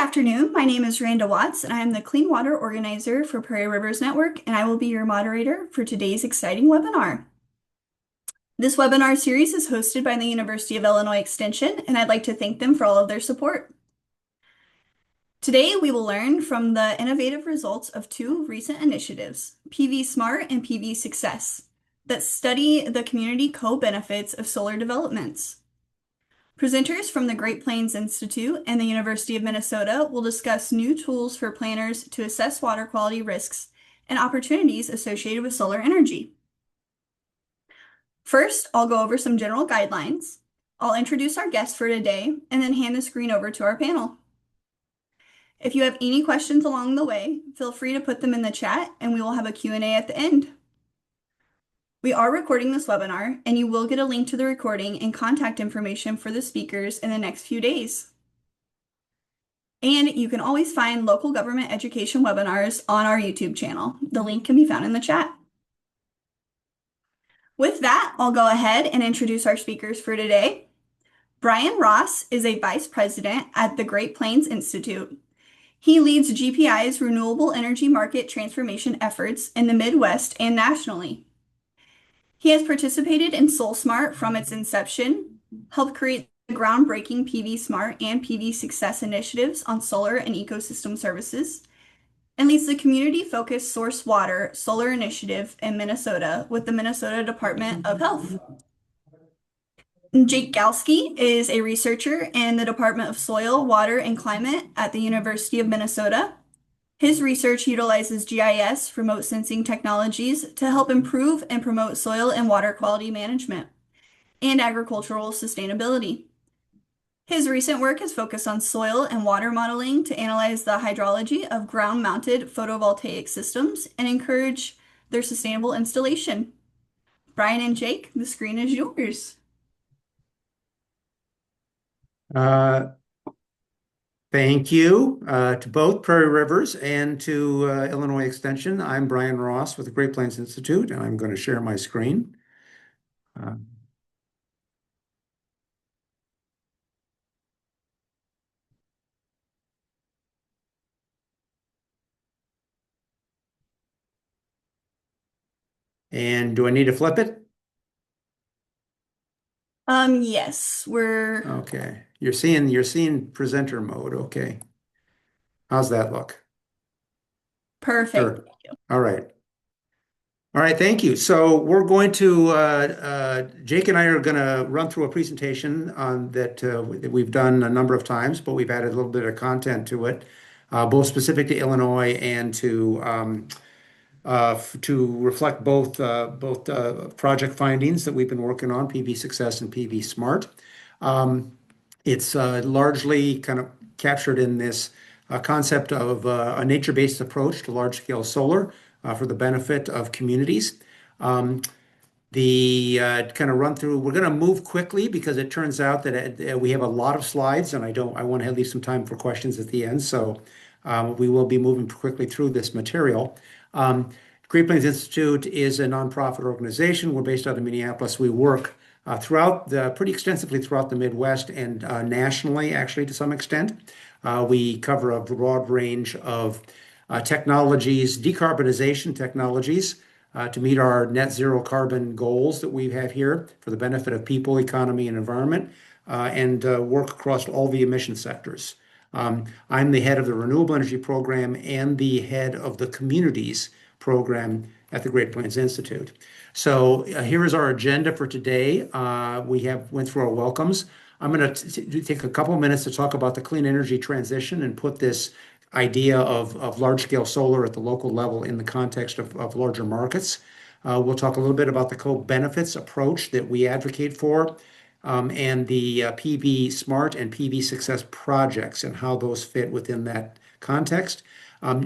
afternoon. My name is Randa Watts, and I am the Clean Water Organizer for Prairie Rivers Network, and I will be your moderator for today's exciting webinar. This webinar series is hosted by the University of Illinois Extension, and I'd like to thank them for all of their support. Today, we will learn from the innovative results of two recent initiatives, PV Smart and PV Success, that study the community co-benefits of solar developments. Presenters from the Great Plains Institute and the University of Minnesota will discuss new tools for planners to assess water quality risks and opportunities associated with solar energy. First, I'll go over some general guidelines. I'll introduce our guests for today and then hand the screen over to our panel. If you have any questions along the way, feel free to put them in the chat and we will have a Q&A at the end. We are recording this webinar, and you will get a link to the recording and contact information for the speakers in the next few days. And you can always find local government education webinars on our YouTube channel. The link can be found in the chat. With that, I'll go ahead and introduce our speakers for today. Brian Ross is a vice president at the Great Plains Institute. He leads GPI's renewable energy market transformation efforts in the Midwest and nationally. He has participated in SolSmart from its inception, helped create the groundbreaking PV Smart and PV Success initiatives on solar and ecosystem services, and leads the community-focused Source Water Solar Initiative in Minnesota with the Minnesota Department of Health. Jake Galzki is a researcher in the Department of Soil, Water, and Climate at the University of Minnesota. His research utilizes GIS remote sensing technologies to help improve and promote soil and water quality management and agricultural sustainability. His recent work has focused on soil and water modeling to analyze the hydrology of ground-mounted photovoltaic systems and encourage their sustainable installation. Brian and Jake, the screen is yours. Thank you to both Prairie Rivers and to Illinois Extension. I'm Brian Ross with the Great Plains Institute, and I'm going to share my screen. And do I need to flip it? Yes, we're Okay. You're seeing presenter mode. Okay. How's that look? perfect. Sure. Thank you. All right. All right, thank you. So we're going to, Jake and I are going to run through a presentation on that we've done a number of times, but we've added a little bit of content to it, both specific to Illinois and to reflect both project findings that we've been working on, PV Success and PV Smart. It's largely kind of captured in this concept of a nature-based approach to large-scale solar for the benefit of communities. The kind of run through, we're going to move quickly because it turns out that we have a lot of slides, and I want to leave some time for questions at the end. So we will be moving quickly through this material. Great Plains Institute is a nonprofit organization. We're based out of Minneapolis. We work pretty extensively throughout the Midwest and nationally, actually, to some extent. We cover a broad range of technologies, decarbonization technologies, to meet our net zero carbon goals that we have here for the benefit of people, economy, and environment, and work across all the emission sectors. I'm the head of the Renewable Energy Program and the head of the Communities Program at the Great Plains Institute. So here is our agenda for today. We went through our welcomes. I'm going to take a couple of minutes to talk about the clean energy transition and put this idea of large-scale solar at the local level in the context of larger markets. We'll talk a little bit about the co-benefits approach that we advocate for, and the PV Smart and PV Success projects and how those fit within that context.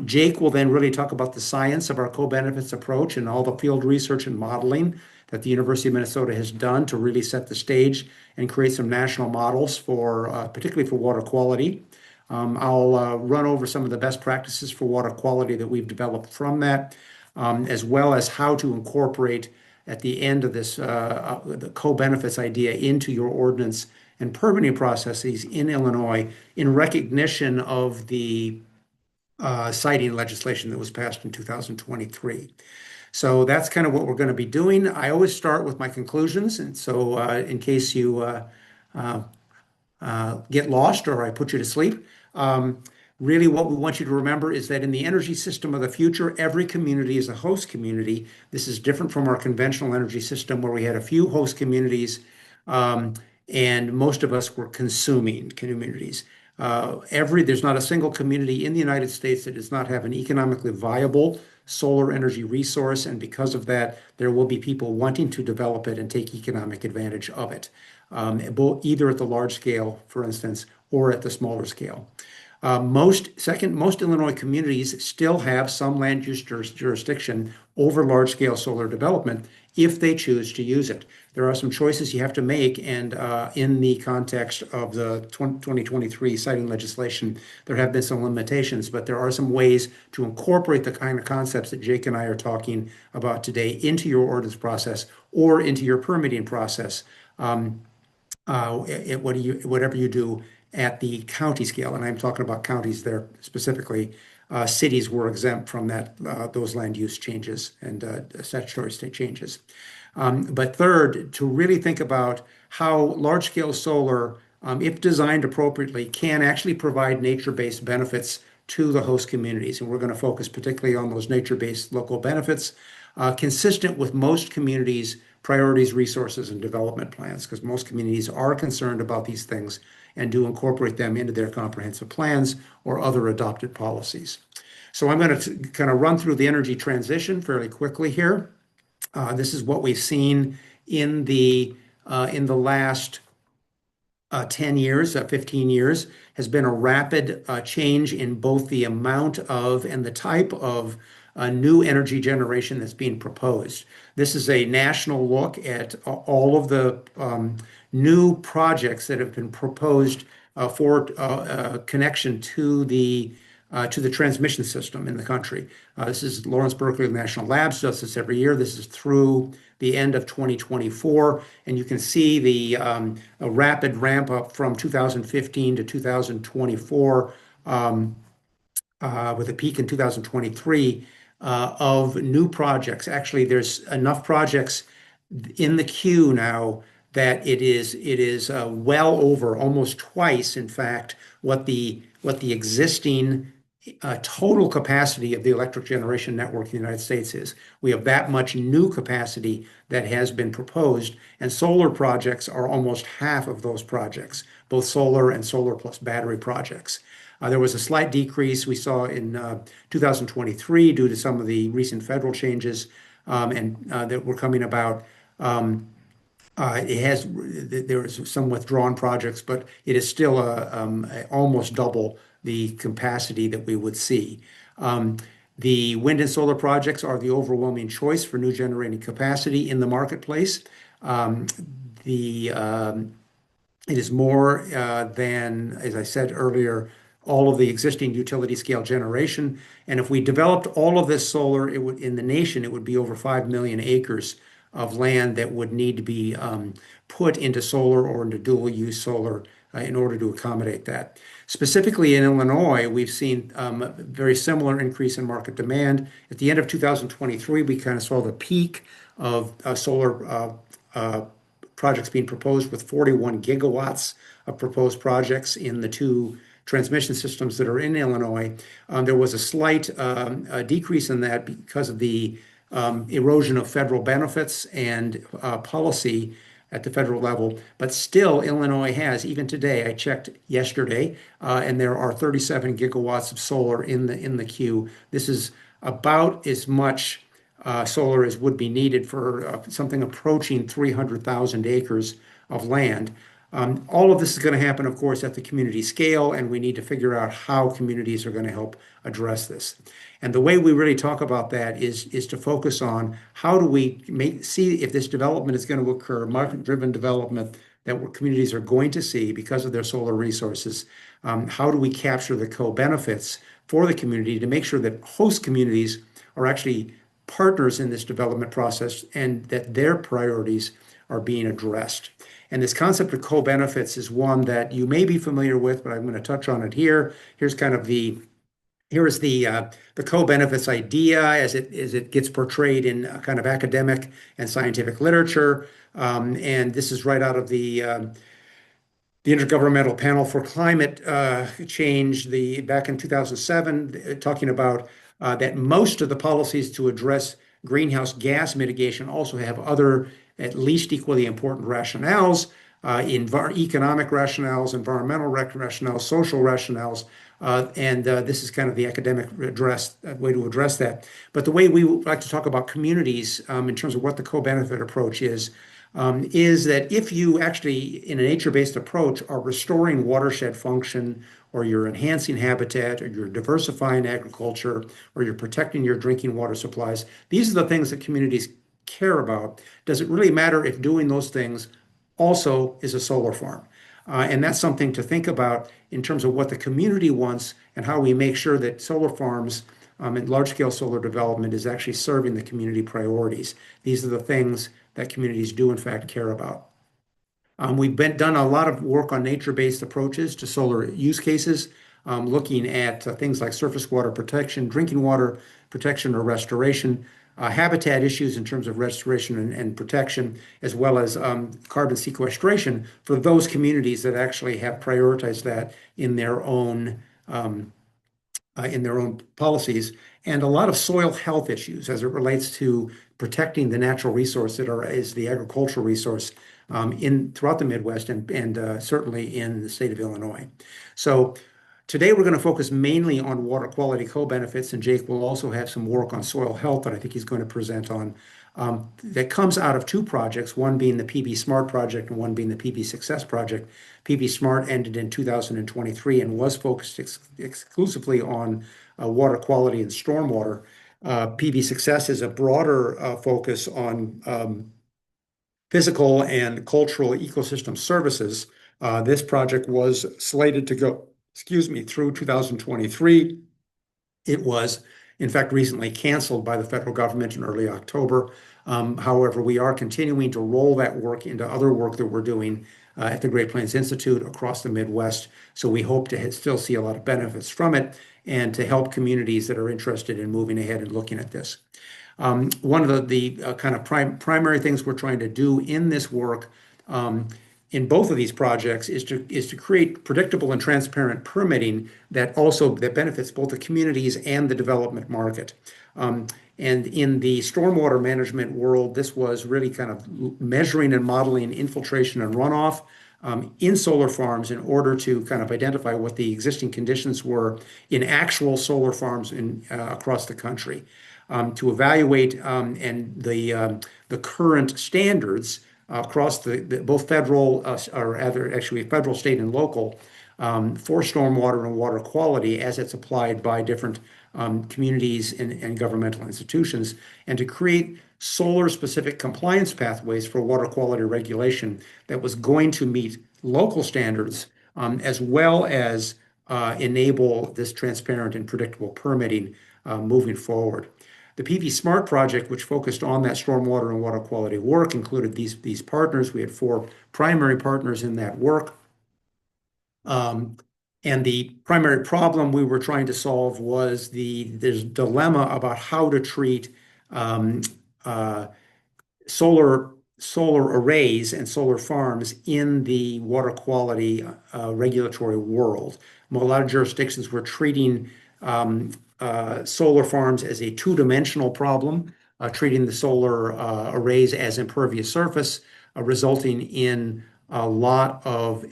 Jake will then really talk about the science of our co-benefits approach and all the field research and modeling that the University of Minnesota has done to really set the stage and create some national models particularly for water quality. I'll run over some of the best practices for water quality that we've developed from that, as well as how to incorporate at the end of this the co-benefits idea into your ordinance and permitting processes in Illinois in recognition of the siting legislation that was passed in 2023. So that's kind of what we're going to be doing. I always start with my conclusions. And so, in case you uh, get lost or I put you to sleep. Really, what we want you to remember is that in the energy system of the future, every community is a host community. This is different from our conventional energy system where we had a few host communities um, and most of us were consuming communities. There's not a single community in the United States that does not have an economically viable solar energy resource, and because of that, there will be people wanting to develop it and take economic advantage of it, either at the large scale, for instance, or at the smaller scale. Most Illinois communities still have some land use jurisdiction over large-scale solar development if they choose to use it. There are some choices you have to make, and in the context of the 2023 siting legislation, there have been some limitations, but there are some ways to incorporate the kind of concepts that Jake and I are talking about today into your ordinance process or into your permitting process. Whatever you do at the county scale, and I'm talking about counties there specifically. Cities were exempt from those land use changes and statutory state changes. But third, to really think about how large-scale solar, if designed appropriately, can actually provide nature-based benefits to the host communities. And we're going to focus particularly on those nature-based local benefits, consistent with most communities' priorities, resources, and development plans, because most communities are concerned about these things and do incorporate them into their comprehensive plans or other adopted policies. So I'm going to kind of run through the energy transition fairly quickly here. This is what we've seen in the last 10 years, 15 years, has been a rapid change in both the amount of and the type of new energy generation that's being proposed. This is a national look at all of the new projects that have been proposed for connection to the transmission system in the country. This is Lawrence Berkeley National Labs does this every year. This is through the end of 2024, and you can see the a rapid ramp up from 2015 to 2024, with a peak in 2023 of new projects. Actually, there's enough projects in the queue now that it is well over almost twice, in fact, what the existing total capacity of the electric generation network in the United States is. We have that much new capacity that has been proposed, and solar projects are almost half of those projects, both solar and solar plus battery projects. There was a slight decrease we saw in 2023 due to some of the recent federal changes and that were coming about. There is some withdrawn projects, but it is still almost double the capacity that we would see. The wind and solar projects are the overwhelming choice for new generating capacity in the marketplace. The It is more than, as I said earlier, all of the existing utility scale generation. And if we developed all of this solar, in the nation, it would be over 5 million acres of land that would need to be put into solar or into dual use solar in order to accommodate that. Specifically in Illinois, we've seen a very similar increase in market demand. At the end of 2023, we kind of saw the peak of solar projects being proposed, with 41 gigawatts of proposed projects in the two transmission systems that are in Illinois. There was a slight decrease in that because of the erosion of federal benefits and policy at the federal level. But still, Illinois has, even today, I checked yesterday, and there are 37 gigawatts of solar in the queue. This is about as much solar as would be needed for something approaching 300,000 acres of land. All of this is going to happen, of course, at the community scale, and we need to figure out how communities are going to help address this. And the way we really talk about that is to focus on how do we see if this development is going to occur, market-driven development that communities are going to see because of their solar resources. How do we capture the co-benefits for the community to make sure that host communities are actually partners in this development process and that their priorities are being addressed. And this concept of co-benefits is one that you may be familiar with, but I'm going to touch on it here. Here is the co-benefits idea as it gets portrayed in kind of academic and scientific literature. And this is right out of the Intergovernmental Panel for Climate Change, back in 2007, talking about that most of the policies to address greenhouse gas mitigation also have other at least equally important rationales, economic rationales, environmental rationales, social rationales, and this is kind of the academic way to address that. But the way we like to talk about communities in terms of what the co-benefit approach is that if you actually, in a nature-based approach, are restoring watershed function, or you're enhancing habitat, or you're diversifying agriculture, or you're protecting your drinking water supplies, these are the things that communities care about. Does it really matter if doing those things also is a solar farm? And that's something to think about in terms of what the community wants and how we make sure that solar farms and large-scale solar development is actually serving the community priorities. These are the things that communities do, in fact, care about. We've done a lot of work on nature-based approaches to solar use cases, looking at things like surface water protection, drinking water protection or restoration, habitat issues in terms of restoration and protection, as well as carbon sequestration for those communities that actually have prioritized that in their own policies, and a lot of soil health issues as it relates to protecting the natural resource is the agricultural resource throughout the Midwest and certainly in the state of Illinois. So today we're going to focus mainly on water quality co-benefits, and Jake will also have some work on soil health that I think he's going to present on. That comes out of two projects, one being the PB Smart project and one being the PB Success project. PB Smart ended in 2023 and was focused exclusively on water quality and stormwater. PB Success is a broader focus on physical and cultural ecosystem services. This project was slated to go, through 2023. It was, in fact, recently canceled by the federal government in early October. However, we are continuing to roll that work into other work that we're doing at the Great Plains Institute across the Midwest. So we hope to still see a lot of benefits from it and to help communities that are interested in moving ahead and looking at this. One of the kind of primary things we're trying to do in this work in both of these projects is to create predictable and transparent permitting that benefits both the communities and the development market. And in the stormwater management world, this was really kind of measuring and modeling infiltration and runoff in solar farms in order to kind of identify what the existing conditions were in actual solar farms across the country, to evaluate and the current standards across both federal, or actually federal, state, and local for stormwater and water quality as it's applied by different communities and governmental institutions, and to create solar-specific compliance pathways for water quality regulation that was going to meet local standards as well as enable this transparent and predictable permitting moving forward. The PV Smart project, which focused on that stormwater and water quality work, included these partners. We had 4 primary partners in that work. And the primary problem we were trying to solve was this dilemma about how to treat solar arrays and solar farms in the water quality regulatory world. A lot of jurisdictions were treating solar farms as a two-dimensional problem, treating the solar arrays as impervious surface, resulting in a lot of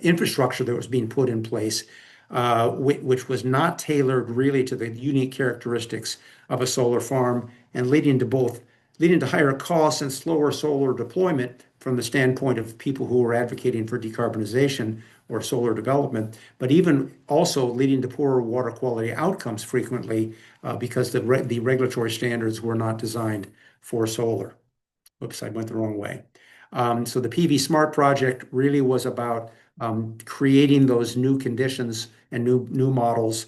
infrastructure that was being put in place, which was not tailored really to the unique characteristics of a solar farm, and leading to higher costs and slower solar deployment from the standpoint of people who are advocating for decarbonization or solar development, but even also leading to poorer water quality outcomes frequently because the regulatory standards were not designed for solar. Oops, I went the wrong way. So the PV Smart project really was about creating those new conditions and new models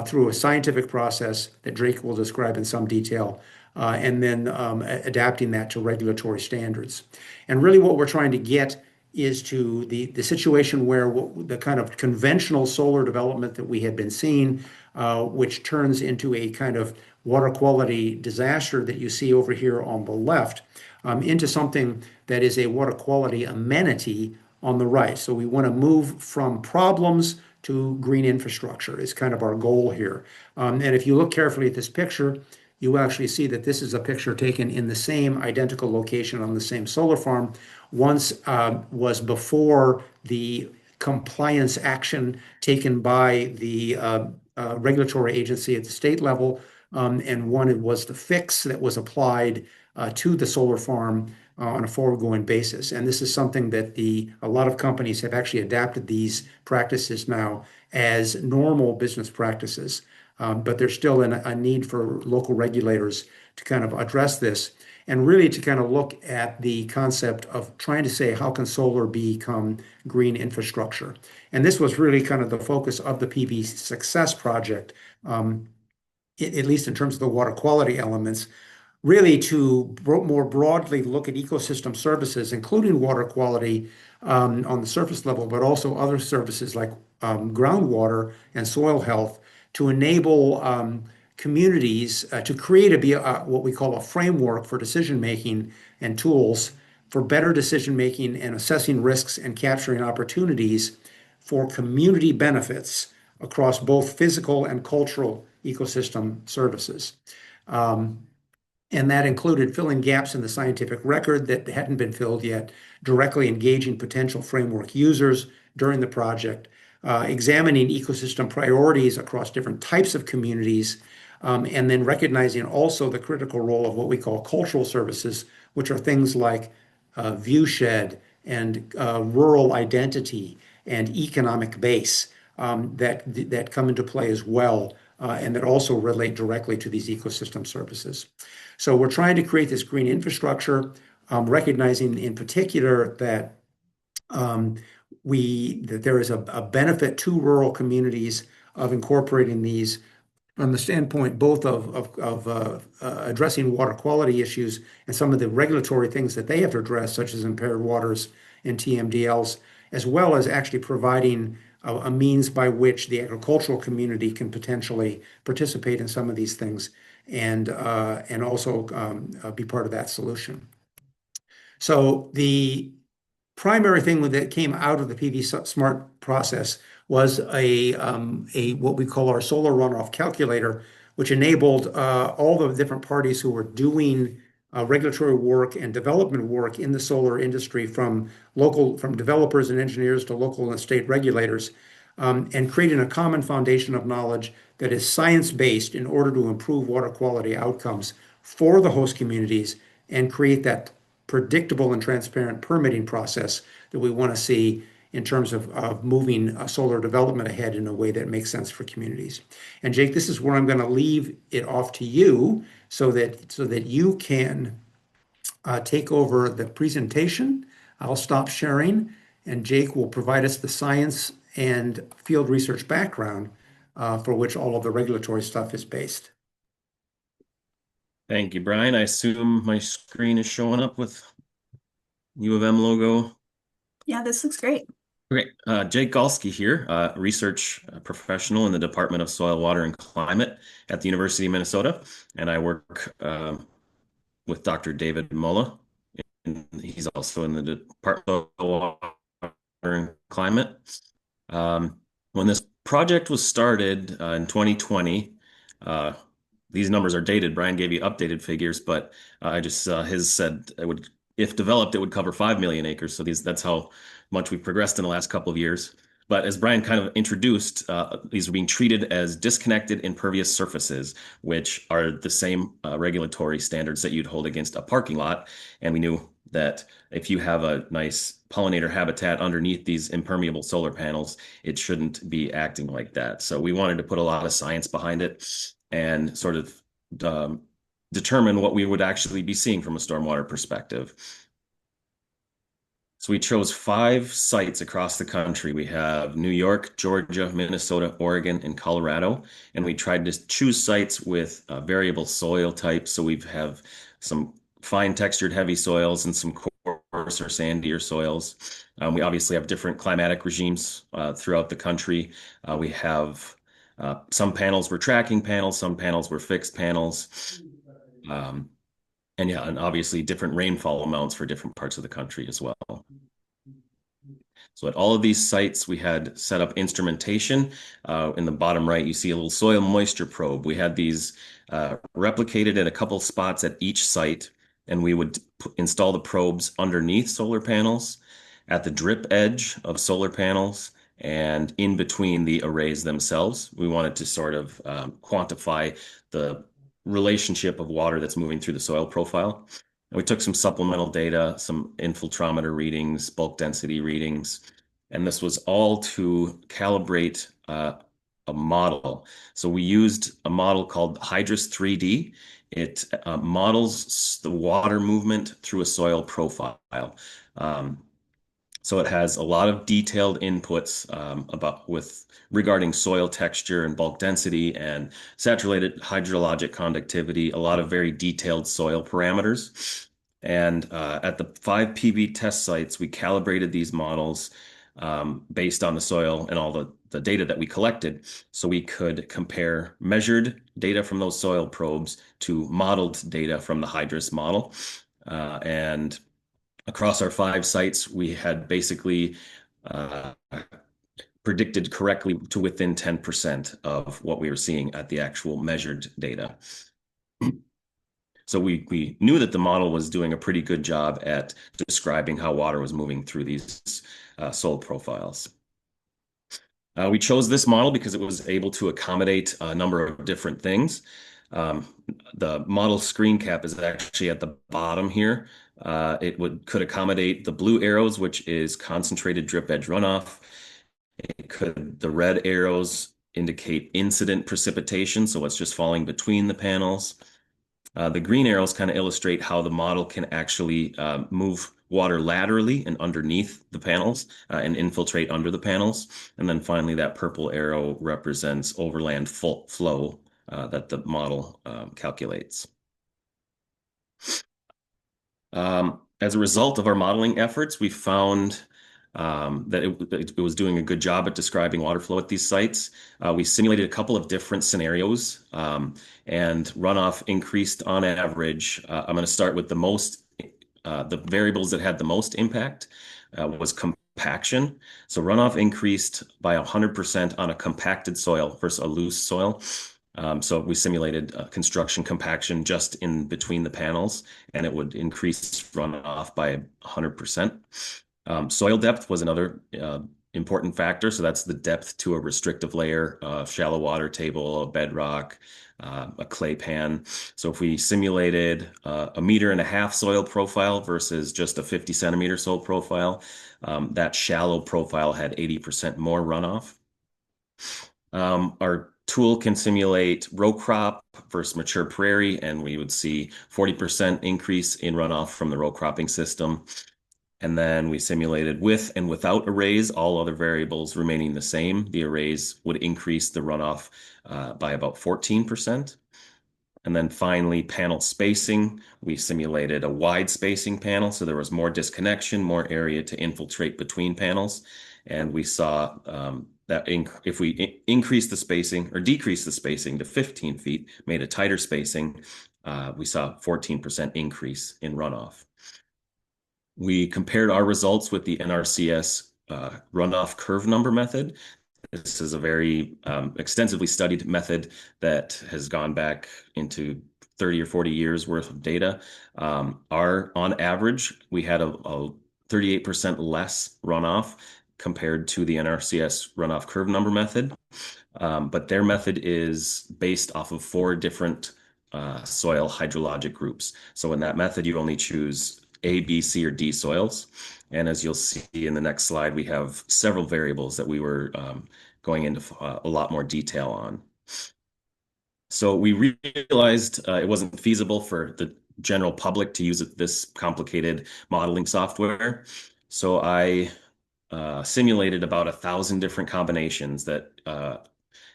through a scientific process that Drake will describe in some detail, and then adapting that to regulatory standards. And really what we're trying to get is to the situation where the kind of conventional solar development that we had been seeing, which turns into a kind of water quality disaster that you see over here on the left, into something that is a water quality amenity on the right. So we want to move from problems to green infrastructure is kind of our goal here. And if you look carefully at this picture, you actually see that this is a picture taken in the same identical location on the same solar farm. Once was before the compliance action taken by the regulatory agency at the state level, and one was the fix that was applied to the solar farm on a forward-going basis. And this is something that a lot of companies have actually adapted these practices now as normal business practices. But there's still a need for local regulators to kind of address this and really to kind of look at the concept of trying to say, how can solar become green infrastructure? And this was really kind of the focus of the PV Success Project, at least in terms of the water quality elements, really to more broadly look at ecosystem services, including water quality on the surface level, but also other services like groundwater and soil health to enable communities to create what we call a framework for decision making and tools for better decision making and assessing risks and capturing opportunities for community benefits across both physical and cultural ecosystem services. And that included filling gaps in the scientific record that hadn't been filled yet, directly engaging potential framework users during the project, examining ecosystem priorities across different types of communities, and then recognizing also the critical role of what we call cultural services, which are things like viewshed and rural identity and economic base that come into play as well, and that also relate directly to these ecosystem services. So we're trying to create this green infrastructure, recognizing in particular that that there is a benefit to rural communities of incorporating these from the standpoint both of addressing water quality issues and some of the regulatory things that they have to address, such as impaired waters and TMDLs, as well as actually providing a means by which the agricultural community can potentially participate in some of these things and also be part of that solution. So the primary thing that came out of the PV Smart process was a what we call our solar runoff calculator, which enabled all the different parties who were doing regulatory work and development work in the solar industry, from developers and engineers to local and state regulators, and creating a common foundation of knowledge that is science-based in order to improve water quality outcomes for the host communities and create that predictable and transparent permitting process that we want to see in terms of moving solar development ahead in a way that makes sense for communities. And Jake, this is where I'm going to leave it off to you so that you can take over the presentation. I'll stop sharing, and Jake will provide us the science and field research background for which all of the regulatory stuff is based. Thank you, Brian. I assume my screen is showing up with U of M logo. Yeah, this looks great. Great. Jake Galzki here, research professional in the Department of Soil, Water, and Climate at the University of Minnesota. And I work with Dr. David Mulla. And he's also in the Department of Soil, Water, and Climate. When this project was started in 2020, these numbers are dated. Brian gave you updated figures, but I just his said it would, if developed, it would cover 5 million acres. So that's how much we've progressed in the last couple of years. But as Brian kind of introduced, these are being treated as disconnected impervious surfaces, which are the same regulatory standards that you'd hold against a parking lot. And we knew that if you have a nice pollinator habitat underneath these impermeable solar panels, it shouldn't be acting like that. So we wanted to put a lot of science behind it and sort of determine what we would actually be seeing from a stormwater perspective. So we chose 5 sites across the country. We have New York, Georgia, Minnesota, Oregon, and Colorado. And we tried to choose sites with variable soil types. So we have some fine textured heavy soils and some coarser sandier soils. We obviously have different climatic regimes throughout the country. We have some panels were tracking panels, some panels were fixed panels. And yeah, and obviously different rainfall amounts for different parts of the country as well. So at all of these sites, we had set up instrumentation. In the bottom right, you see a little soil moisture probe. We had these replicated at a couple spots at each site, and we would install the probes underneath solar panels, at the drip edge of solar panels, and in between the arrays themselves. We wanted to sort of quantify the relationship of water that's moving through the soil profile. And we took some supplemental data, some infiltrometer readings, bulk density readings, and this was all to calibrate a model. So we used a model called Hydrus 3D. It models the water movement through a soil profile. Um, so it has a lot of detailed inputs regarding soil texture and bulk density and saturated hydrologic conductivity, a lot of very detailed soil parameters. And at the 5 PV test sites, we calibrated these models based on the soil and all the data that we collected, so we could compare measured data from those soil probes to modeled data from the Hydrus model. And across our 5 sites, we had basically predicted correctly to within 10% of what we were seeing at the actual measured data. So we knew that the model was doing a pretty good job at describing how water was moving through these soil profiles. We chose this model because it was able to accommodate a number of different things. The model screen cap is actually at the bottom here. It could accommodate the blue arrows, which is concentrated drip edge runoff. The red arrows indicate incident precipitation, so it's just falling between the panels. The green arrows kind of illustrate how the model can actually move water laterally and underneath the panels and infiltrate under the panels. And then finally, that purple arrow represents overland flow that the model calculates. As a result of our modeling efforts, we found that it was doing a good job at describing water flow at these sites. We simulated a couple of different scenarios, and runoff increased on average. I'm going to start with the variables that had the most impact was compaction. So runoff increased by 100% on a compacted soil versus a loose soil. So we simulated construction compaction just in between the panels, and it would increase runoff by 100%. Soil depth was another important factor. So that's the depth to a restrictive layer, shallow water table, a bedrock, a clay pan. So if we simulated a 1.5 meter soil profile versus just a 50 centimeter soil profile, that shallow profile had 80% more runoff. Our tool can simulate row crop versus mature prairie, and we would see 40% increase in runoff from the row cropping system. And then we simulated with and without arrays, all other variables remaining the same. The arrays would increase the runoff by about 14%. And then finally, panel spacing. We simulated a wide spacing panel, so there was more disconnection, more area to infiltrate between panels. And we saw that if we increase the spacing or decrease the spacing to 15 feet, made a tighter spacing, we saw 14% increase in runoff. We compared our results with the NRCS runoff curve number method. This is a very extensively studied method that has gone back into 30 or 40 years worth of data. On average, we had a 38% less runoff compared to the NRCS runoff curve number method. But their method is based off of 4 different soil hydrologic groups. So in that method, you only choose A, B, C, or D soils. And as you'll see in the next slide, we have several variables that we were going into a lot more detail on. So we realized it wasn't feasible for the general public to use this complicated modeling software. So I simulated about 1,000 different combinations that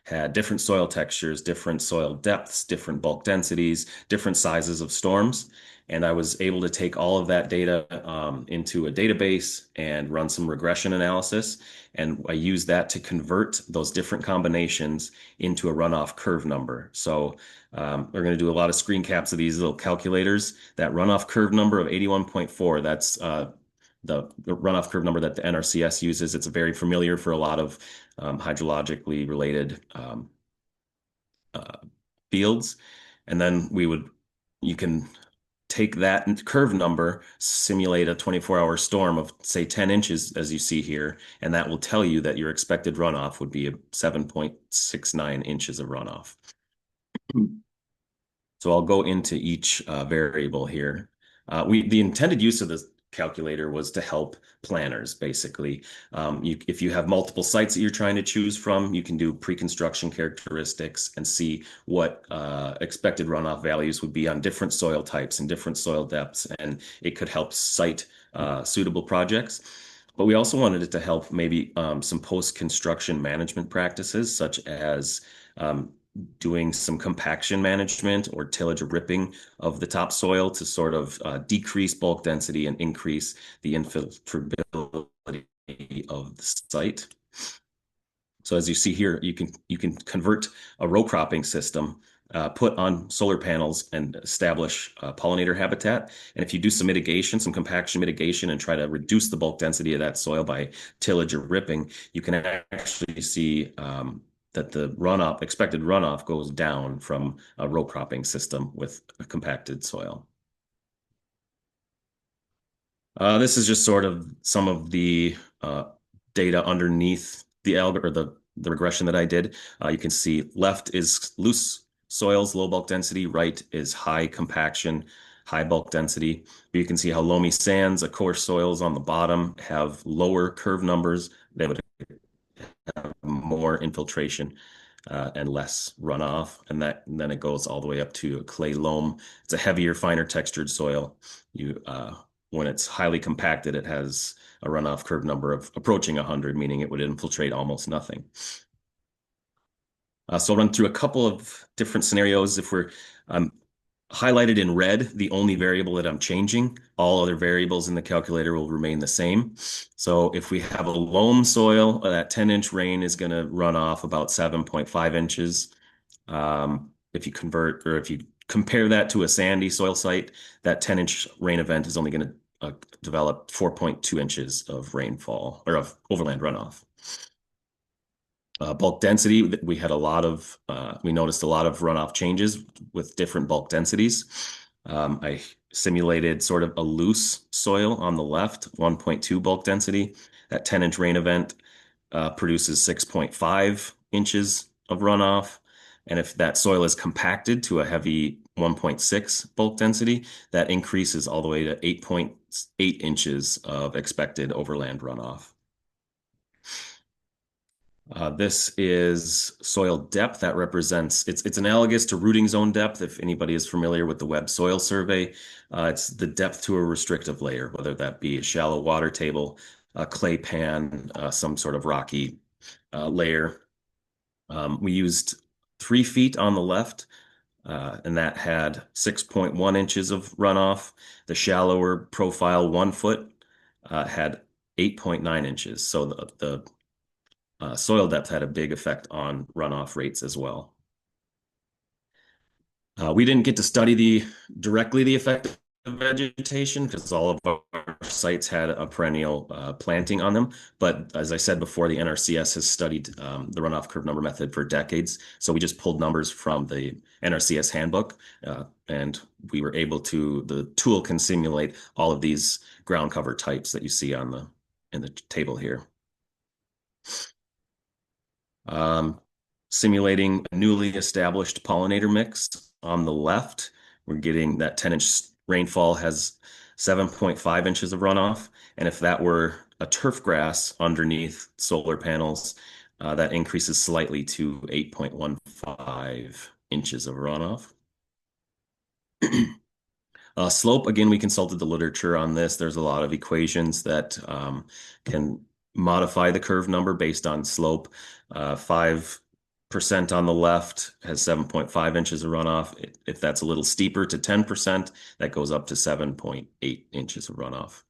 had different soil textures, different soil depths, different bulk densities, different sizes of storms. And I was able to take all of that data into a database and run some regression analysis. And I used that to convert those different combinations into a runoff curve number. So we're going to do a lot of screen caps of these little calculators. That runoff curve number of 81.4, that's the runoff curve number that the NRCS uses. It's very familiar for a lot of hydrologically related fields. And then you can take that curve number, simulate a 24-hour storm of say 10 inches as you see here, and that will tell you that your expected runoff would be 7.69 inches of runoff. So I'll go into each variable here. The intended use of this calculator was to help planners, basically. If you have multiple sites that you're trying to choose from, you can do pre-construction characteristics and see what expected runoff values would be on different soil types and different soil depths, and it could help site suitable projects. But we also wanted it to help maybe some post-construction management practices, such as doing some compaction management or tillage or ripping of the topsoil to sort of decrease bulk density and increase the infiltrability of the site. So as you see here, you can convert a row cropping system, put on solar panels and establish pollinator habitat. And if you do some mitigation, some compaction mitigation, and try to reduce the bulk density of that soil by tillage or ripping, you can actually see that the expected runoff goes down from a row cropping system with a compacted soil. This is just sort of some of the data underneath the regression that I did. You can see left is loose soils, low bulk density. Right is high compaction, high bulk density. But you can see how loamy sands, coarse soils on the bottom have lower curve numbers. They would have more infiltration and less runoff. And then it goes all the way up to a clay loam. It's a heavier, finer textured soil. When it's highly compacted, it has a runoff curve number of approaching 100, meaning it would infiltrate almost nothing. So I'll run through a couple of different scenarios. If we're highlighted in red, the only variable that I'm changing, all other variables in the calculator will remain the same. So if we have a loam soil, that 10-inch rain is going to run off about 7.5 inches. If you compare that to a sandy soil site, that 10-inch rain event is only going to develop 4.2 inches of rainfall or of overland runoff. Bulk density, we noticed a lot of runoff changes with different bulk densities. I simulated sort of a loose soil on the left, 1.2 bulk density. That 10-inch rain event produces 6.5 inches of runoff. And if that soil is compacted to a heavy 1.6 bulk density, that increases all the way to 8.8 inches of expected overland runoff. This is soil depth that represents, it's analogous to rooting zone depth. If anybody is familiar with the Web Soil Survey, it's the depth to a restrictive layer, whether that be a shallow water table, a clay pan, some sort of rocky layer. We used 3 feet on the left, and that had 6.1 inches of runoff. The shallower profile 1 foot had 8.9 inches. So the soil depth had a big effect on runoff rates as well. We didn't get to study directly the effect of vegetation because all of our sites had a perennial planting on them. But as I said before, the NRCS has studied the runoff curve number method for decades. So we just pulled numbers from the NRCS handbook, and the tool can simulate all of these ground cover types that you see in the table here. Simulating a newly established pollinator mix on the left, we're getting that 10-inch rainfall has 7.5 inches of runoff. And if that were a turf grass underneath solar panels, that increases slightly to 8.15 inches of runoff. Slope, again, we consulted the literature on this. There's a lot of equations that can modify the curve number based on slope. 5% on the left has 7.5 inches of runoff. If that's a little steeper to 10%, that goes up to 7.8 inches of runoff.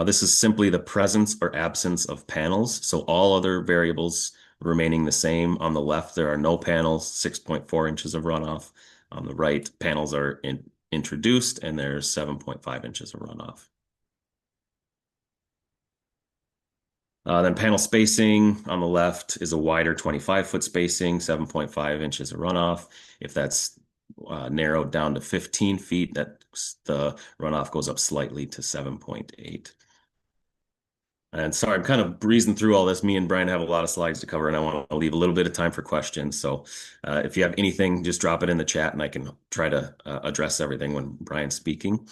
This is simply the presence or absence of panels. So all other variables remaining the same. On the left, there are no panels, 6.4 inches of runoff. On the right, panels are introduced, and there's 7.5 inches of runoff. Then panel spacing on the left is a wider 25-foot spacing, 7.5 inches of runoff. If that's narrowed down to 15 feet, the runoff goes up slightly to 7.8. And sorry, I'm kind of breezing through all this. Me and Brian have a lot of slides to cover, and I want to leave a little bit of time for questions. So if you have anything, just drop it in the chat, and I can try to address everything when Brian's speaking.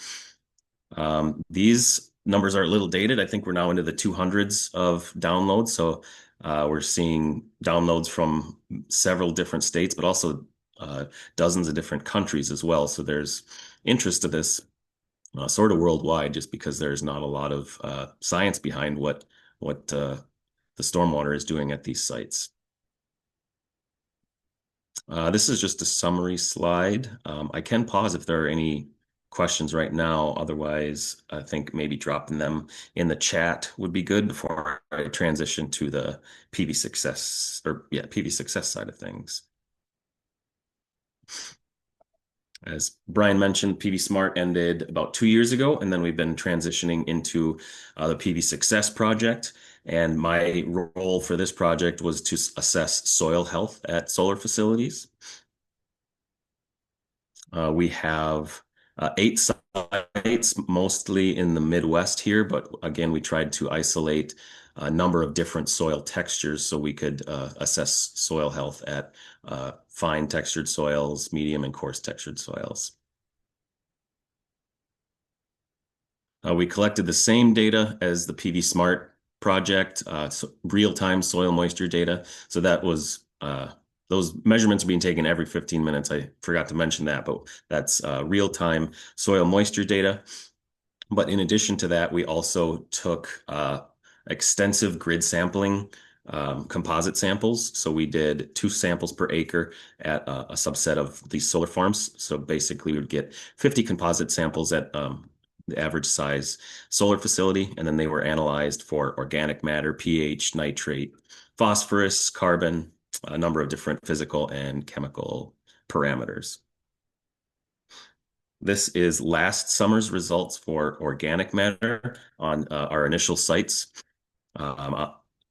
These numbers are a little dated. I think we're now into the 200s of downloads. So we're seeing downloads from several different states, but also dozens of different countries as well. So there's interest to this sort of worldwide, just because there's not a lot of science behind what the stormwater is doing at these sites. This is just a summary slide. I can pause if there are any questions right now. Otherwise, I think maybe dropping them in the chat would be good before I transition to the PV success side of things. As Brian mentioned, PV Smart ended about 2 years ago, and then we've been transitioning into the PV Success project. And my role for this project was to assess soil health at solar facilities. We have 8 sites, mostly in the Midwest here, but again, we tried to isolate a number of different soil textures so we could assess soil health at fine textured soils, medium and coarse textured soils. We collected the same data as the PV Smart project, real-time soil moisture data. So that was those measurements are being taken every 15 minutes. I forgot to mention that, but that's real-time soil moisture data. But in addition to that, we also took extensive grid sampling, composite samples. So we did 2 samples per acre at a subset of these solar farms. So basically, we would get 50 composite samples at the average size solar facility, and then they were analyzed for organic matter, pH, nitrate, phosphorus, carbon, a number of different physical and chemical parameters. This is last summer's results for organic matter on our initial sites.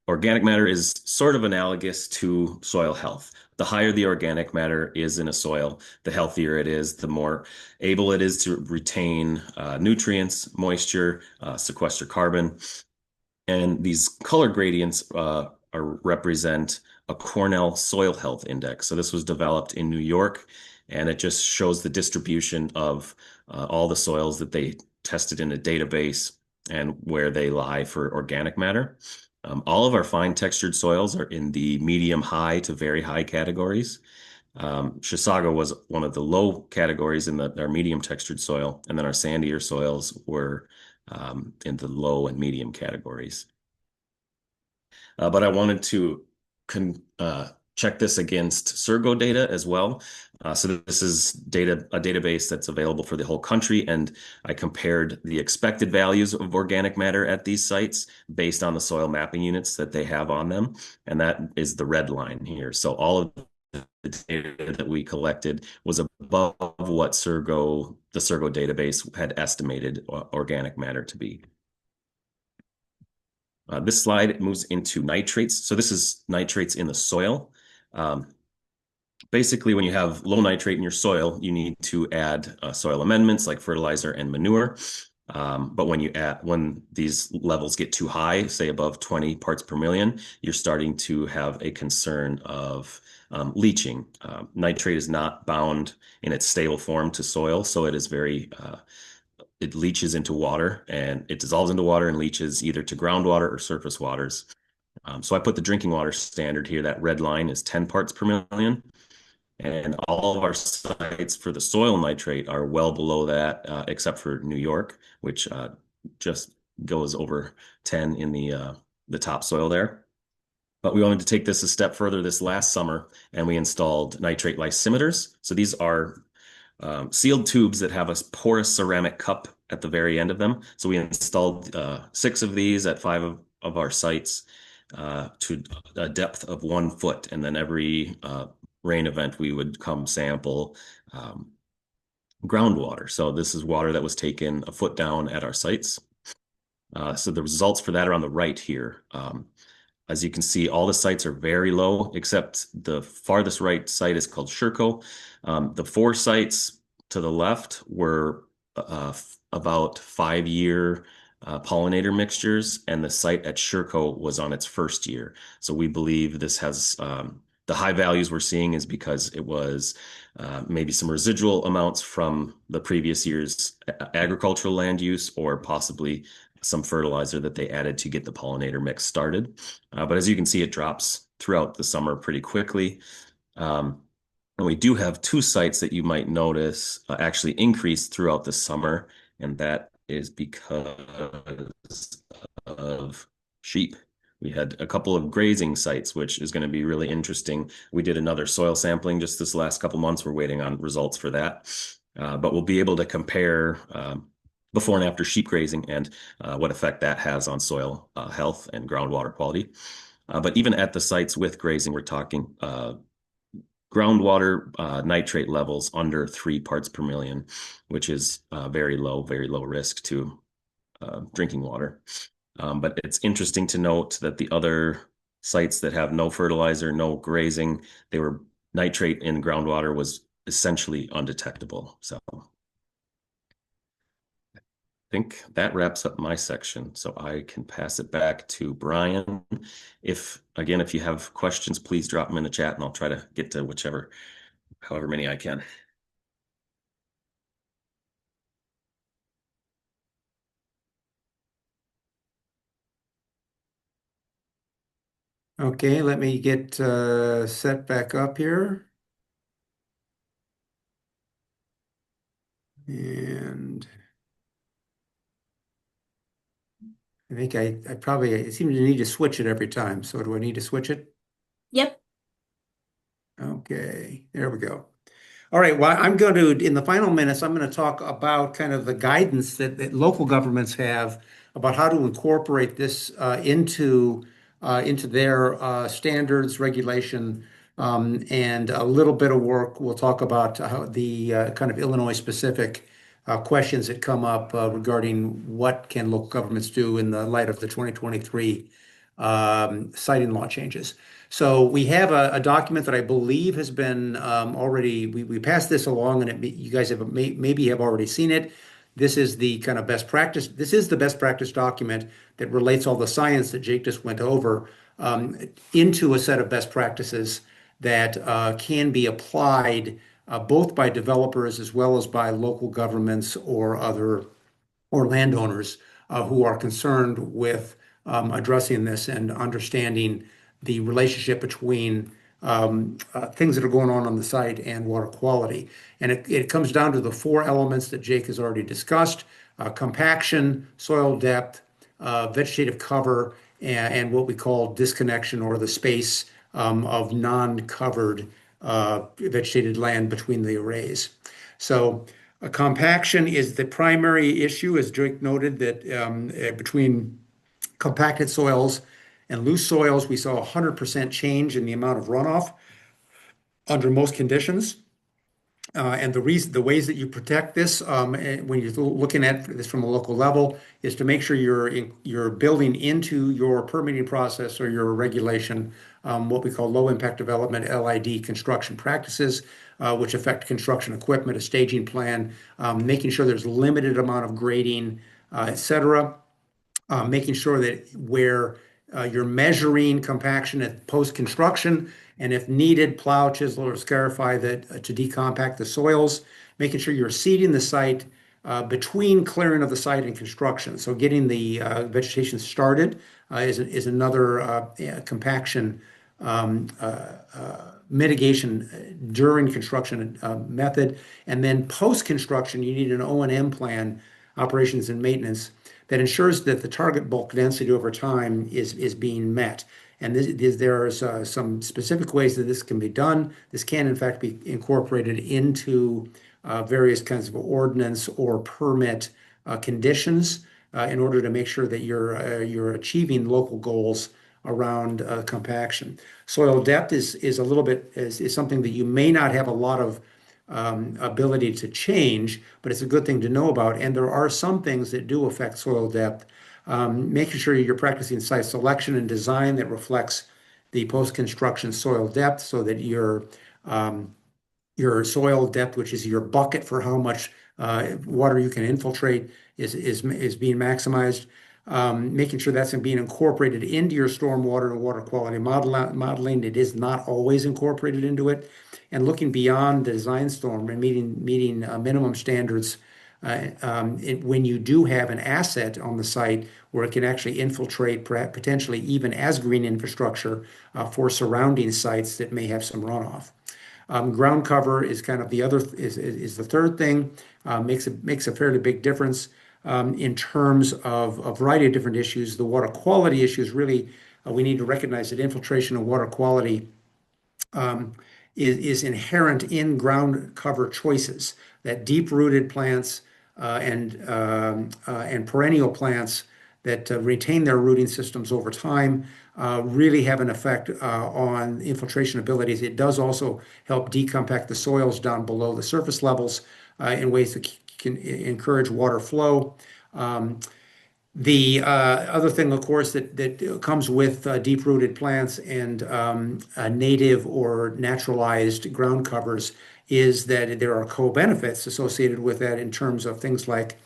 Organic matter is sort of analogous to soil health. The higher the organic matter is in a soil, the healthier it is, the more able it is to retain nutrients, moisture, sequester carbon. And these color gradients represent a Cornell Soil Health Index. So this was developed in New York, and it just shows the distribution of all the soils that they tested in a database and where they lie for organic matter. All of our fine textured soils are in the medium high to very high categories. Chisago was one of the low categories in our medium textured soil, and then our sandier soils were in the low and medium categories. But I wanted to check this against Surgo data as well. So this is a database that's available for the whole country, and I compared the expected values of organic matter at these sites based on the soil mapping units that they have on them, and that is the red line here. So all of the data that we collected was above what the Surgo database had estimated organic matter to be. This slide moves into nitrates. So this is nitrates in the soil. Basically, when you have low nitrate in your soil, you need to add soil amendments like fertilizer and manure. But when these levels get too high, say above 20 parts per million, you're starting to have a concern of leaching. Nitrate is not bound in its stable form to soil, so it is it leaches into water, and it dissolves into water and leaches either to groundwater or surface waters. So I put the drinking water standard here. That red line is 10 parts per million. And all of our sites for the soil nitrate are well below that, except for New York, which just goes over 10 in the topsoil there. But we wanted to take this a step further this last summer, and we installed nitrate lysimeters. So these are sealed tubes that have a porous ceramic cup at the very end of them. So we installed 6 of these at 5 of our sites to a depth of 1 foot. And then every rain event, we would come sample groundwater. So this is water that was taken a foot down at our sites. So the results for that are on the right here. As you can see, all the sites are very low, except the farthest right site is called Sherco. The 4 sites to the left were about 5-year pollinator mixtures, and the site at Sherco was on its first year. So we believe this has the high values we're seeing is because it was maybe some residual amounts from the previous year's agricultural land use, or possibly some fertilizer that they added to get the pollinator mix started. But as you can see, it drops throughout the summer pretty quickly. And we do have 2 sites that you might notice actually increase throughout the summer, and that is because of sheep. We had a couple of grazing sites, which is going to be really interesting. We did another soil sampling just this last couple months. We're waiting on results for that. But we'll be able to compare before and after sheep grazing and what effect that has on soil health and groundwater quality. But even at the sites with grazing, we're talking groundwater nitrate levels under 3 parts per million, which is very low risk to drinking water. But it's interesting to note that the other sites that have no fertilizer, no grazing, nitrate in groundwater was essentially undetectable. So I think that wraps up my section, so I can pass it back to Brian. If you have questions, please drop them in the chat and I'll try to get to however many I can. Okay, let me get set back up here. And I think I seem to need to switch it every time. So do I need to switch it? Yep. Okay, there we go. All right, well, in the final minutes, I'm going to talk about kind of the guidance that local governments have about how to incorporate this into their standards, regulation, and a little bit of work. We'll talk about how the kind of Illinois-specific questions that come up regarding what can local governments do in the light of the 2023 siting law changes. So we have a document that I believe has been already, we passed this along, and you guys maybe have already seen it. This is the kind of best practice. This is the best practice document that relates all the science that Jake just went over into a set of best practices that can be applied both by developers as well as by local governments or landowners who are concerned with addressing this and understanding the relationship between things that are going on the site and water quality. And it comes down to the 4 elements that Jake has already discussed: compaction, soil depth, vegetative cover, and what we call disconnection, or the space of non-covered vegetated land between the arrays. So compaction is the primary issue, as Jake noted, that between compacted soils and loose soils, we saw 100% change in the amount of runoff under most conditions. And the ways that you protect this, when you're looking at this from a local level, is to make sure you're building into your permitting process or your regulation what we call low impact development (LID) construction practices, which affect construction equipment, a staging plan, making sure there's limited amount of grading, etc. Making sure that where you're measuring compaction at post-construction, and if needed, plow, chisel, or scarify to decompact the soils, making sure you're seeding the site between clearing of the site and construction. So getting the vegetation started is another compaction mitigation during construction method. And then post-construction, you need an O&M plan, operations and maintenance, that ensures that the target bulk density over time is being met. And there are some specific ways that this can be done. This can, in fact, be incorporated into various kinds of ordinance or permit conditions in order to make sure that you're achieving local goals around compaction. Soil depth is a little bit is something that you may not have a lot of ability to change, but it's a good thing to know about. And there are some things that do affect soil depth. Making sure you're practicing site selection and design that reflects the post-construction soil depth so that your soil depth, which is your bucket for how much water you can infiltrate, is being maximized. Making sure that's being incorporated into your stormwater and water quality modeling. It is not always incorporated into it. And looking beyond the design storm and meeting minimum standards when you do have an asset on the site where it can actually infiltrate potentially even as green infrastructure for surrounding sites that may have some runoff. Ground cover is kind of is the third thing. Makes a fairly big difference in terms of a variety of different issues. The water quality issues really we need to recognize that infiltration and water quality is inherent in ground cover choices. That deep-rooted plants and perennial plants that retain their rooting systems over time really have an effect on infiltration abilities. It does also help decompact the soils down below the surface levels in ways that can encourage water flow. The other thing, of course, that comes with deep-rooted plants and native or naturalized ground covers is that there are co-benefits associated with that in terms of things like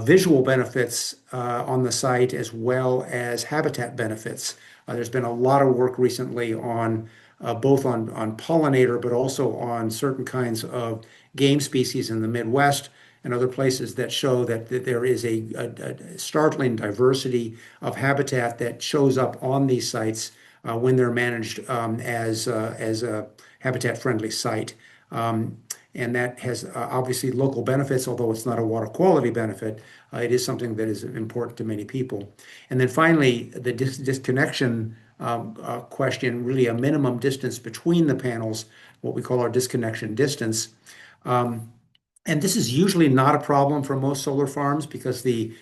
visual benefits on the site as well as habitat benefits. There's been a lot of work recently on both on pollinator, but also on certain kinds of game species in the Midwest and other places that show that there is a startling diversity of habitat that shows up on these sites when they're managed as a habitat-friendly site. And that has obviously local benefits, although it's not a water quality benefit. It is something that is important to many people. And then finally, the disconnection question, really a minimum distance between the panels, what we call our disconnection distance. And this is usually not a problem for most solar farms because the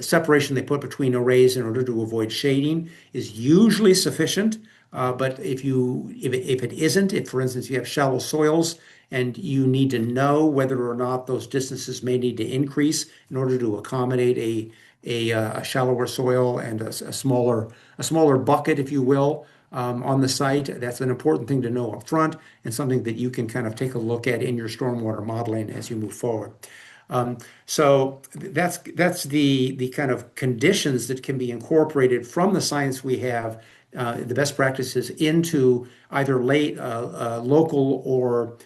separation they put between arrays in order to avoid shading is usually sufficient. But if it isn't, if for instance you have shallow soils and you need to know whether or not those distances may need to increase in order to accommodate a shallower soil and a smaller bucket, if you will, on the site, that's an important thing to know up front and something that you can kind of take a look at in your stormwater modeling as you move forward. So that's the kind of conditions that can be incorporated from the science we have, the best practices into either local or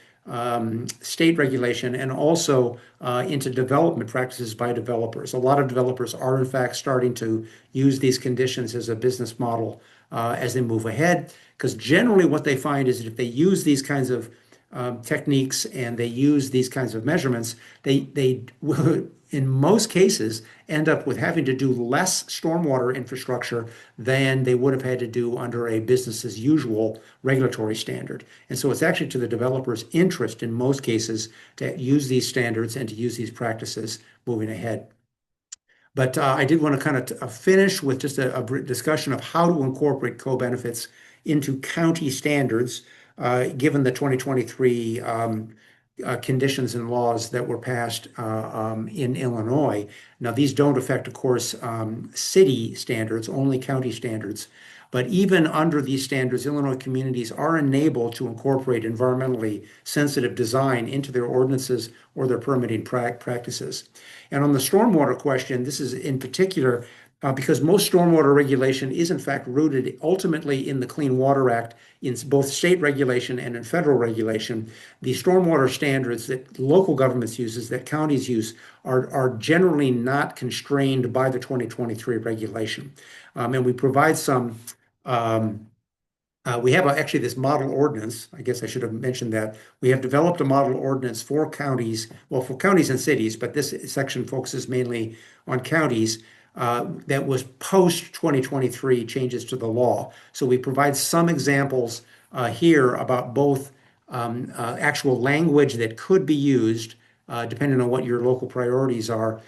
state regulation, and also into development practices by developers. A lot of developers are in fact starting to use these conditions as a business model as they move ahead, because generally what they find is that if they use these kinds of techniques and they use these kinds of measurements, they will, in most cases, end up with having to do less stormwater infrastructure than they would have had to do under a business as usual regulatory standard. And so it's actually to the developer's interest in most cases to use these standards and to use these practices moving ahead. But I did want to kind of finish with just a discussion of how to incorporate co-benefits into county standards, given the 2023 conditions and laws that were passed in Illinois. Now, these don't affect, of course, city standards, only county standards. But even under these standards, Illinois communities are enabled to incorporate environmentally sensitive design into their ordinances or their permitting practices. And on the stormwater question, this is in particular because most stormwater regulation is in fact rooted ultimately in the Clean Water Act, in both state regulation and in federal regulation. The stormwater standards that local governments use, that counties use, are generally not constrained by the 2023 regulation. And we provide some We have actually this model ordinance. I guess I should have mentioned that. We have developed a model ordinance for counties, well, for counties and cities, but this section focuses mainly on counties that was post 2023 changes to the law. So we provide some examples here about both actual language that could be used depending on what your local priorities are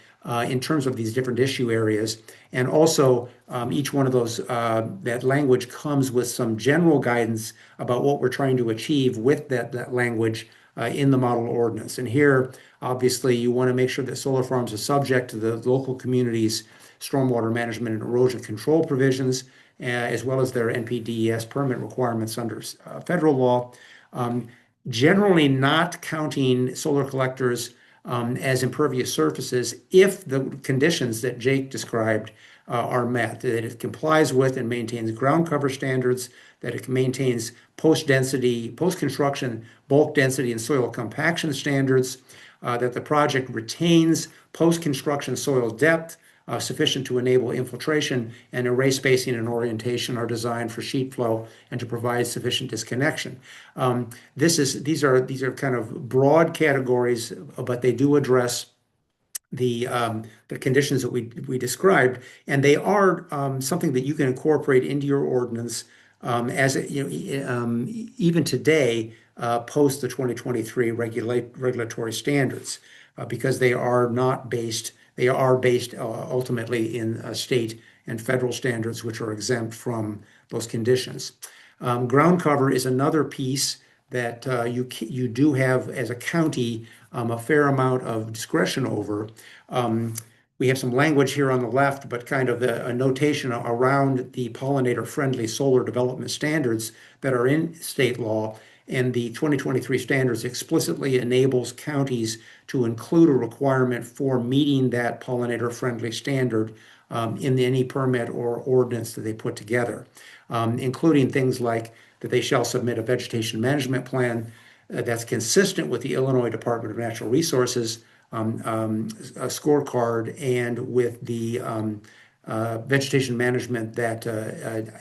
in terms of these different issue areas. And also, each one of those, that language comes with some general guidance about what we're trying to achieve with that language in the model ordinance. And here, obviously, you want to make sure that solar farms are subject to the local community's stormwater management and erosion control provisions, as well as their NPDES permit requirements under federal law. Um, Generally not counting solar collectors as impervious surfaces if the conditions that Jake described are met, that it complies with and maintains ground cover standards, that it maintains post-density, post-construction bulk density and soil compaction standards, that the project retains post-construction soil depth sufficient to enable infiltration, and array spacing and orientation are designed for sheet flow and to provide sufficient disconnection. These are kind of broad categories, but they do address the conditions that we described, and they are something that you can incorporate into your ordinance as even today post the 2023 regulatory standards because they are not based. They are based ultimately in state and federal standards, which are exempt from those conditions. Ground cover is another piece that you do have as a county a fair amount of discretion over. We have some language here on the left, but kind of a notation around the pollinator-friendly solar development standards that are in state law. And the 2023 standards explicitly enables counties to include a requirement for meeting that pollinator-friendly standard in any permit or ordinance that they put together, including things like that they shall submit a vegetation management plan that's consistent with the Illinois Department of Natural Resources a scorecard and with the vegetation management that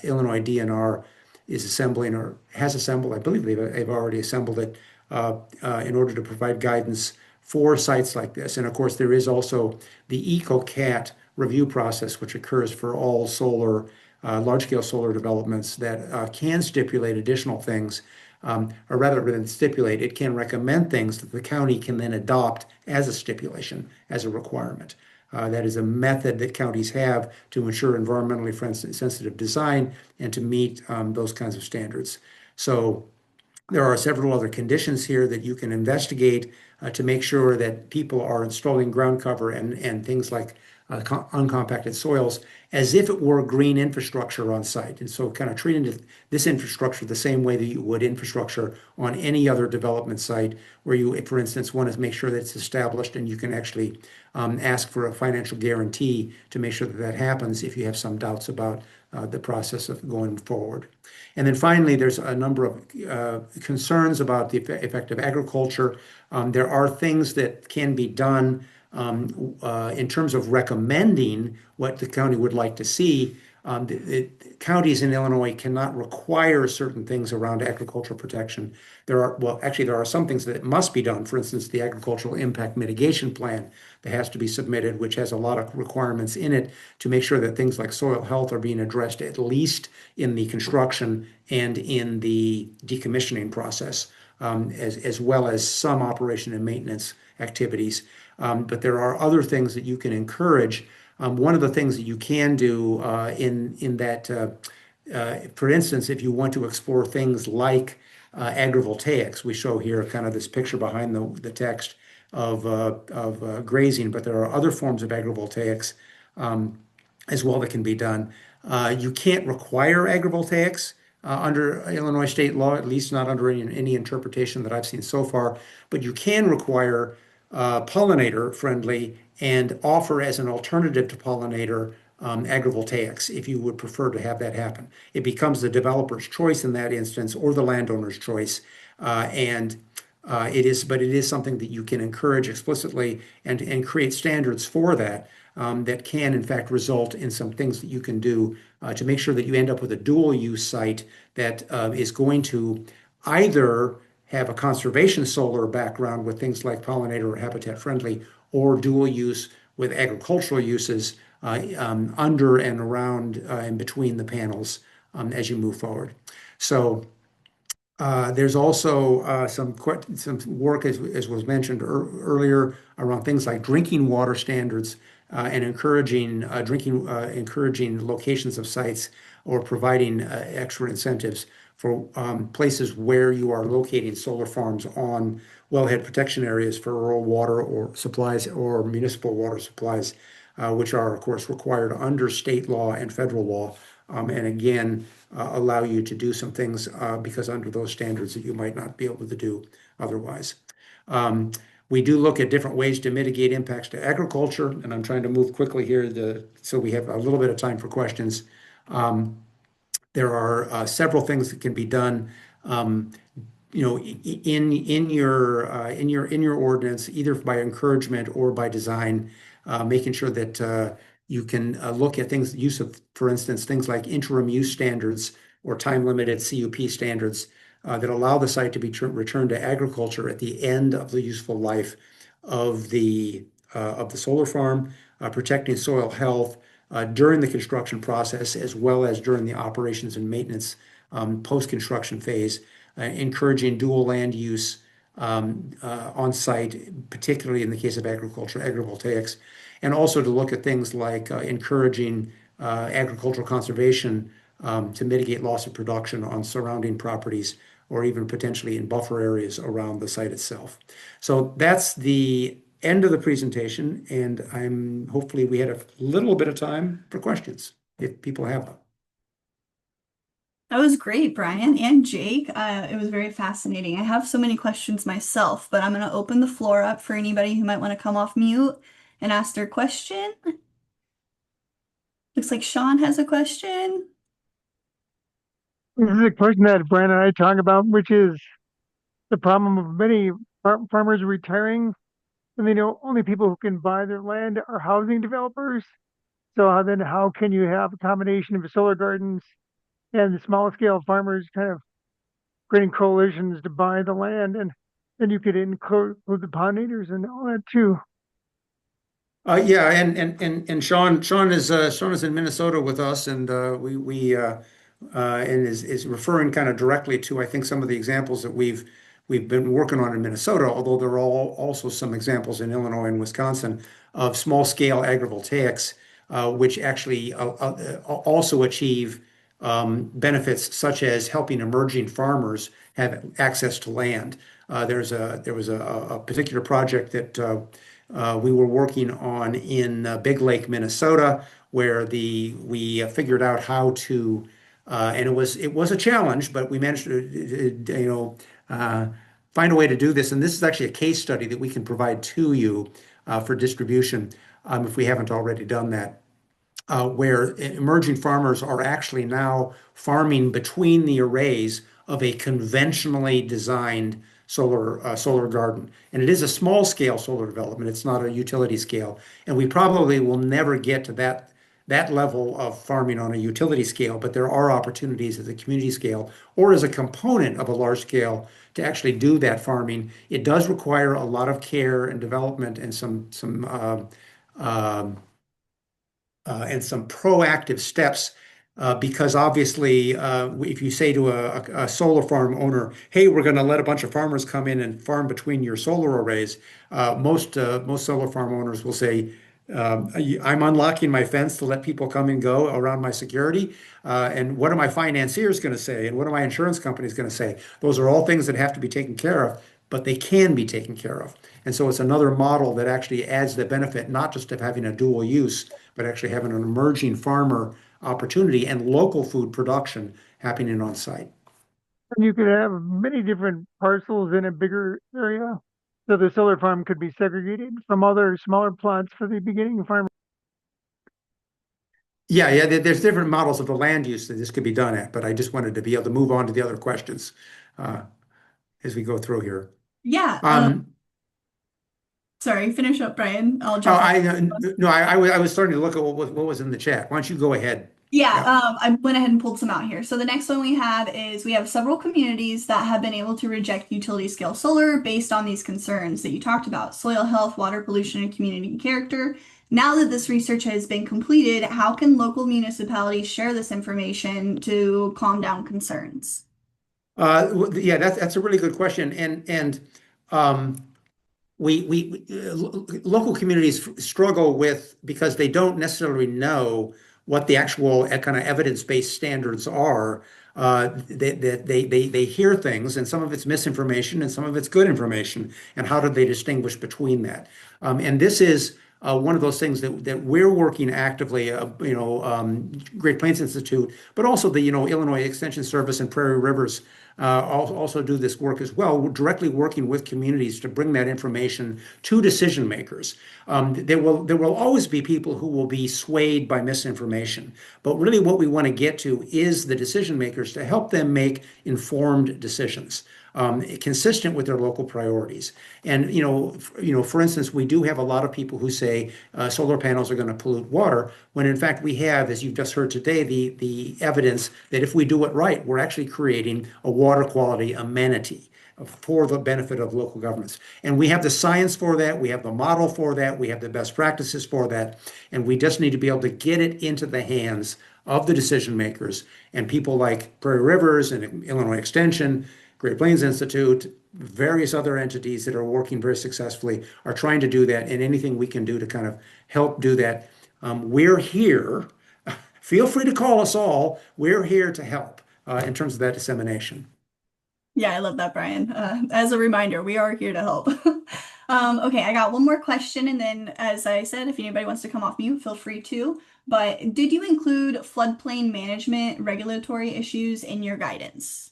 Illinois DNR is assembling or has assembled. I believe they've already assembled it in order to provide guidance for sites like this. And of course, there is also the EcoCat review process, which occurs for all solar, large-scale solar developments that can stipulate additional things, or rather than stipulate, it can recommend things that the county can then adopt as a stipulation, as a requirement. That is a method that counties have to ensure environmentally sensitive design and to meet those kinds of standards. So there are several other conditions here that you can investigate to make sure that people are installing ground cover and things like uncompacted soils as if it were green infrastructure on site. And so kind of treating this infrastructure the same way that you would infrastructure on any other development site where you, for instance, want to make sure that it's established and you can actually ask for a financial guarantee to make sure that that happens if you have some doubts about the process of going forward. And then finally, there's a number of concerns about the effect of agriculture. There are things that can be done in terms of recommending what the county would like to see. The counties in Illinois cannot require certain things around agricultural protection. Well, actually, there are some things that must be done. For instance, the agricultural impact mitigation plan that has to be submitted, which has a lot of requirements in it to make sure that things like soil health are being addressed at least in the construction and in the decommissioning process, as well as some operation and maintenance activities. But there are other things that you can encourage. One of the things that you can do in that, for instance, if you want to explore things like agrivoltaics, we show here kind of this picture behind the text of grazing, but there are other forms of agrivoltaics as well that can be done. You can't require agrivoltaics under Illinois state law, at least not under any interpretation that I've seen so far, but you can require pollinator friendly and offer as an alternative to pollinator agrivoltaics if you would prefer to have that happen. It becomes the developer's choice in that instance or the landowner's choice. But it is something that you can encourage explicitly and create standards for that. that can, in fact, result in some things that you can do to make sure that you end up with a dual use site that is going to either have a conservation solar background with things like pollinator or habitat friendly, or dual use with agricultural uses under and around and between the panels as you move forward. So there's also some work, as was mentioned earlier, around things like drinking water standards and encouraging locations of sites or providing extra incentives for places where you are locating solar farms on wellhead protection areas for rural water or supplies or municipal water supplies, which are, of course, required under state law and federal law. And again, allow you to do some things because under those standards that you might not be able to do otherwise. Um, we do look at different ways to mitigate impacts to agriculture, and I'm trying to move quickly here so we have a little bit of time for questions. Um, there are several things that can be done. Um, in your ordinance, either by encouragement or by design, making sure that you can look at things, use of, for instance, things like interim use standards or time-limited CUP standards that allow the site to be returned to agriculture at the end of the useful life of the solar farm, protecting soil health during the construction process as well as during the operations and maintenance post-construction phase, encouraging dual land use on site, particularly in the case of agriculture, agrivoltaics, and also to look at things like encouraging agricultural conservation to mitigate loss of production on surrounding properties or even potentially in buffer areas around the site itself. So that's the end of the presentation, and hopefully we had a little bit of time for questions if people have them. That was great, Brian and Jake. It was very fascinating. I have so many questions myself, but I'm going to open the floor up for anybody who might want to come off mute and ask their question. Looks like Sean has a question. This is a question that Brian and I talk about, which is the problem of many farmers retiring, and they know only people who can buy their land are housing developers. So then how can you have a combination of solar gardens and the small scale farmers kind of creating coalitions to buy the land, and then you could include the pollinators and all that too. Yeah, and Sean is in Minnesota with us, and we and is referring kind of directly to, I think, some of the examples that we've been working on in Minnesota, although there are also some examples in Illinois and Wisconsin of small scale agrivoltaics, which actually also achieve benefits such as helping emerging farmers have access to land. There was a particular project that we were working on in Big Lake, Minnesota, where we figured out how to, and it was a challenge, but we managed to find a way to do this. And this is actually a case study that we can provide to you for distribution if we haven't already done that. Where emerging farmers are actually now farming between the arrays of a conventionally designed solar garden. And it is a small scale solar development. It's not a utility scale. And we probably will never get to that level of farming on a utility scale, but there are opportunities at the community scale or as a component of a large scale to actually do that farming. It does require a lot of care and development and some proactive steps because obviously, if you say to a solar farm owner, "Hey, we're going to let a bunch of farmers come in and farm between your solar arrays," most solar farm owners will say, "I'm unlocking my fence to let people come and go around my security, and what are my financiers going to say, and what are my insurance companies going to say?" Those are all things that have to be taken care of, but they can be taken care of. And so it's another model that actually adds the benefit, not just of having a dual use, but actually having an emerging farmer opportunity and local food production happening on site. And you could have many different parcels in a bigger area. So the solar farm could be segregated from other smaller plots for the beginning farm. Yeah, there's different models of the land use that this could be done at, but I just wanted to be able to move on to the other questions uh, as we go through here. Yeah, Um, Sorry, finish up, Brian. I'll Oh, jump in. no, I was starting to look at what was in the chat. Why don't you go ahead? Yeah, Yeah. I went ahead and pulled some out here. So the next one we have several communities that have been able to reject utility scale solar based on these concerns that you talked about, soil health, water pollution, and community character. Now that this research has been completed, how can local municipalities share this information to calm down concerns? Yeah, that's a really good question. And um, local communities struggle with because they don't necessarily know what the actual kind of evidence-based standards are. They hear things, and some of it's misinformation, and some of it's good information. And how do they distinguish between that? And this is one of those things that we're working actively. Great Plains Institute, but also the Illinois Extension Service and Prairie Rivers also do this work as well. We're directly working with communities to bring that information to decision makers. There will always be people who will be swayed by misinformation, but really what we want to get to is the decision makers to help them make informed decisions. Consistent with their local priorities. And for instance, we do have a lot of people who say solar panels are going to pollute water, when in fact we have, as you've just heard today, the evidence that if we do it right, we're actually creating a water quality amenity for the benefit of local governments. And we have the science for that, we have the model for that, we have the best practices for that, and we just need to be able to get it into the hands of the decision makers and people like Prairie Rivers and Illinois Extension, Great Plains Institute, various other entities that are working very successfully are trying to do that, and anything we can do to kind of help do that. We're here. Feel free to call us all. We're here to help in terms of that dissemination. Yeah, I love that, Brian. As a reminder, we are here to help. Okay, I got one more question, and then, as I said, if anybody wants to come off mute, feel free to. But did you include floodplain management regulatory issues in your guidance?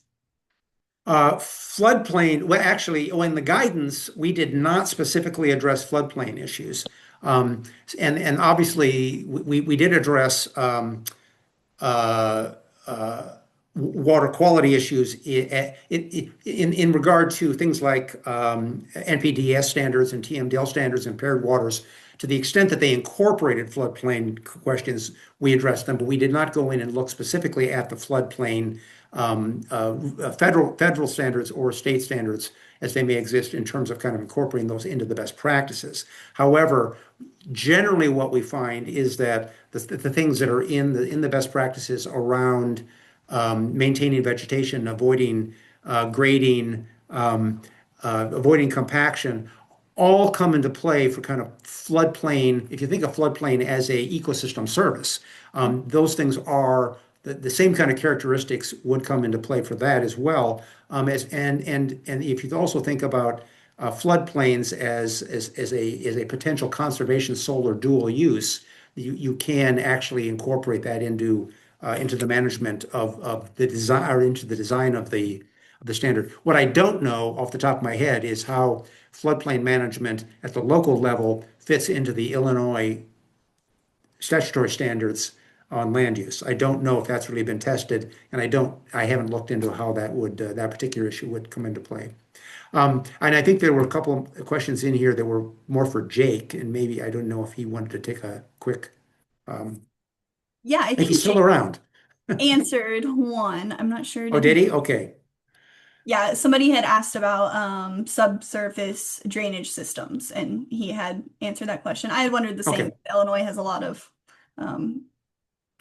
Floodplain, well, actually, in the guidance, we did not specifically address floodplain issues. Um, and obviously, we did address uh, uh, water quality issues in regard to things like NPDES standards and TMDL standards and paired waters. To the extent that they incorporated floodplain questions, we addressed them, but we did not go in and look specifically at the floodplain federal standards or state standards as they may exist in terms of kind of incorporating those into the best practices. However, generally what we find is that the things that are in the best practices around maintaining vegetation, avoiding grading, avoiding compaction, all come into play for kind of floodplain. If you think of floodplain as a ecosystem service, those things are the same kind of characteristics would come into play for that as well. And if you also think about floodplains as a potential conservation solar dual use, you can actually incorporate that into the management of the design or into the design of the standard. What I don't know off the top of my head is how floodplain management at the local level fits into the Illinois statutory standards on land use. I don't know if that's really been tested, and I haven't looked into how that particular issue would come into play. And I think there were a couple of questions in here that were more for Jake, and maybe I don't know if he wanted to take a quick. Yeah, I If he's think still Jake around. answered one. I'm not sure. Oh, Did did he? he? Okay. Yeah, somebody had asked about subsurface drainage systems, and he had answered that question. I had wondered the same. Okay. Illinois has um,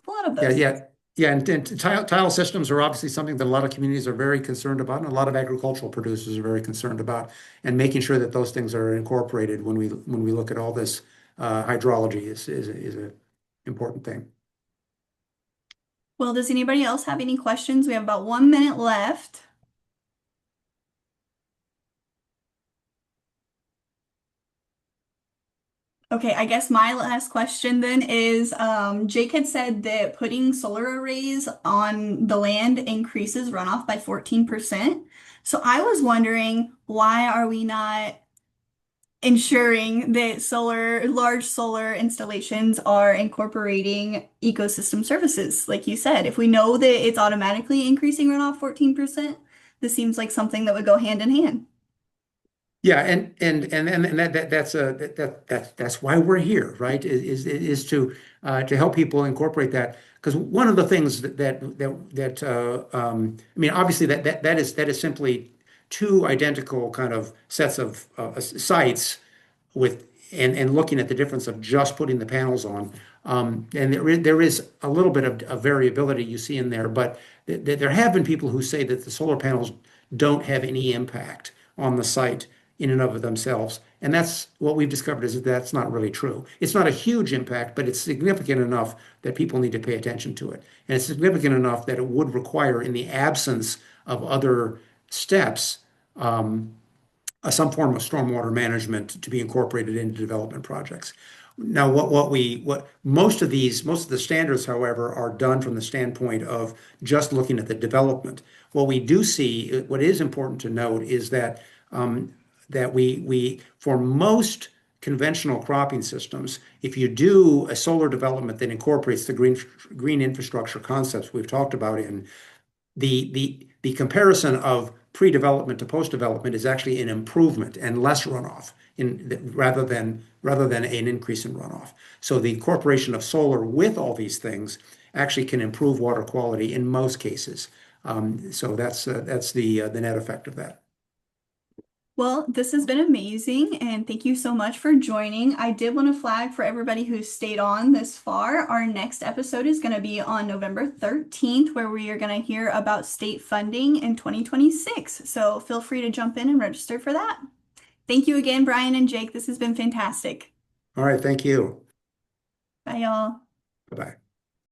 a lot of Yeah, those. yeah, yeah. And tile systems are obviously something that a lot of communities are very concerned about, and a lot of agricultural producers are very concerned about, and making sure that those things are incorporated when we look at all this hydrology is an important thing. Well, does anybody else have any questions? We have about 1 minute left. Okay, I guess my last question then is Jake had said that putting solar arrays on the land increases runoff by 14%. So I was wondering, why are we not ensuring that large solar installations are incorporating ecosystem services? Like you said, if we know that it's automatically increasing runoff 14%, this seems like something that would go hand in hand. Yeah, and that's why we're here, right? Is to help people incorporate that. Because one of the things I mean, obviously that is simply two identical kind of sets of sites with and looking at the difference of just putting the panels on. And there is a little bit of variability you see in there, but there have been people who say that the solar panels don't have any impact on the site in and of themselves. And that's what we've discovered is that that's not really true. It's not a huge impact, but it's significant enough that people need to pay attention to it. And it's significant enough that it would require, in the absence of other steps, some form of stormwater management to be incorporated into development projects. Now, what most of the standards, however, are done from the standpoint of just looking at the development. What we do see, what is important to note, is that we for most conventional cropping systems, if you do a solar development that incorporates the green infrastructure concepts we've talked about in the comparison of pre-development to post-development is actually an improvement and less runoff rather than an increase in runoff. So the incorporation of solar with all these things actually can improve water quality in most cases. So that's the net effect of that. Well, this has been amazing, and thank you so much for joining. I did want to flag for everybody who stayed on this far, our next episode is going to be on November 13th, where we are going to hear about state funding in 2026. So feel free to jump in and register for that. Thank you again, Brian and Jake. This has been fantastic. All right, thank you. Bye, y'all. Bye-bye.